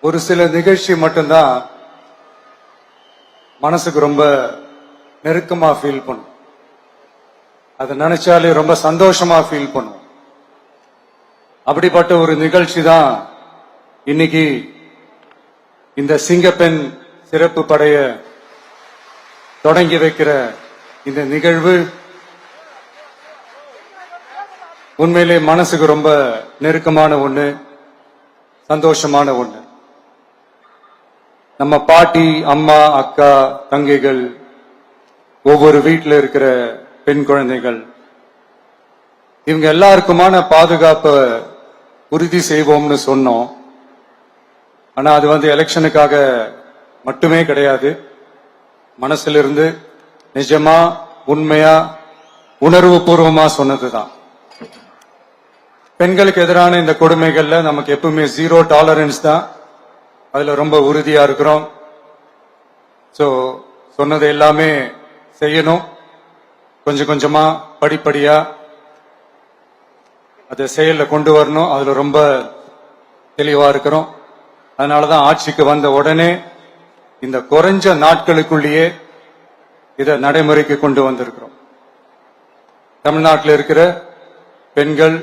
ஒரு சில நிகழ்ச்சி மட்டும்தான் மனசுக்கு ரொம்ப நெருக்கமா ஃபீல் பண்ணும். அதை நினைச்சாலே ரொம்ப சந்தோஷமா ஃபீல் பண்ணும். அப்படிப்பட்ட ஒரு நிகழ்ச்சி தான் இன்னைக்கு இந்த சிங்கப்பெண் சிறப்பு படைய தொடங்கி வைக்கிற இந்த நிகழ்வு. உண்மையிலே மனசுக்கு ரொம்ப நெருக்கமான ஒண்ணு, சந்தோஷமான ஒண்ணு. நம்ம பாட்டி, அம்மா, அக்கா, தங்கைகள், ஒவ்வொரு வீட்டில் இருக்கிற பெண் குழந்தைகள், இவங்க எல்லாருக்குமான பாதுகாப்பை உறுதி செய்வோம்னு சொன்னோம். ஆனா அது எலெக்ஷனுக்காக மட்டுமே கிடையாது. மனசுல இருந்து நிஜமா, உண்மையா, உணர்வு பூர்வமா சொன்னதுதான். பெண்களுக்கு எதிரான இந்த கொடுமைகள்ல நமக்கு எப்பவுமே 0 டாலரன்ஸ் தான். அதுல ரொம்ப உறுதியா இருக்கிறோம். சோ சொன்னது எல்லாமே செய்யணும். கொஞ்சம் கொஞ்சமா, படிப்படியா அதை செயல்ல கொண்டு வரணும். அதுல ரொம்ப தெளிவா இருக்கிறோம். அதனாலதான் ஆட்சிக்கு வந்த உடனே இந்த குறைஞ்ச நாட்களுக்குள்ளேயே இதை நடைமுறைக்கு கொண்டு வந்திருக்கிறோம். தமிழ்நாட்டில் இருக்கிற பெண்கள்,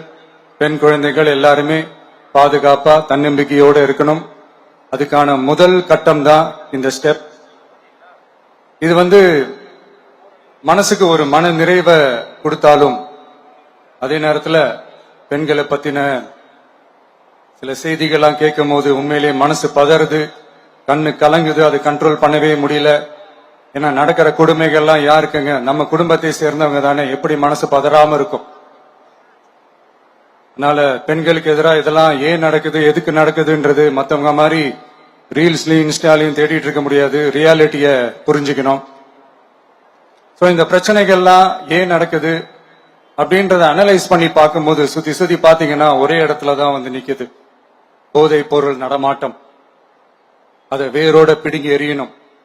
பெண் குழந்தைகள் எல்லாருமே பாதுகாப்பா, தன்னம்பிக்கையோட இருக்கணும். அதுக்கான முதல் கட்டம் தான் இந்த ஸ்டெப். இது மனசுக்கு ஒரு மன நிறைவை கொடுத்தாலும், அதே நேரத்தில் பெண்களை பத்தின சில செய்திகள்லாம் கேட்கும் போது உண்மையிலேயே மனசு பதறுது, கண்ணு கலங்குது. அது கண்ட்ரோல் பண்ணவே முடியல. ஏன்னா நடக்கிற கொடுமைகள்லாம் யாருக்குங்க? நம்ம குடும்பத்தை சேர்ந்தவங்க தானே. எப்படி மனசு பதறாம இருக்கும்? அதனால பெண்களுக்கு எதிராக இதெல்லாம் ஏன் நடக்குது, எதுக்கு நடக்குதுன்றது மத்தவங்க மாதிரி ரீல்ஸ்லயும் இன்ஸ்டாலையும் தேடிட்டு இருக்க முடியாது. ரியாலிட்டிய புரிஞ்சுக்கணும். சோ இந்த பிரச்சனைகள்லாம் ஏன் நடக்குது அப்படின்றத அனலைஸ் பண்ணி பார்க்கும்போது சுத்தி சுத்தி பாத்தீங்கன்னா ஒரே இடத்துலதான் நிக்குது. போதைப் பொருள் நடமாட்டம். அதை வேரோட பிடுங்கி எறியணும்.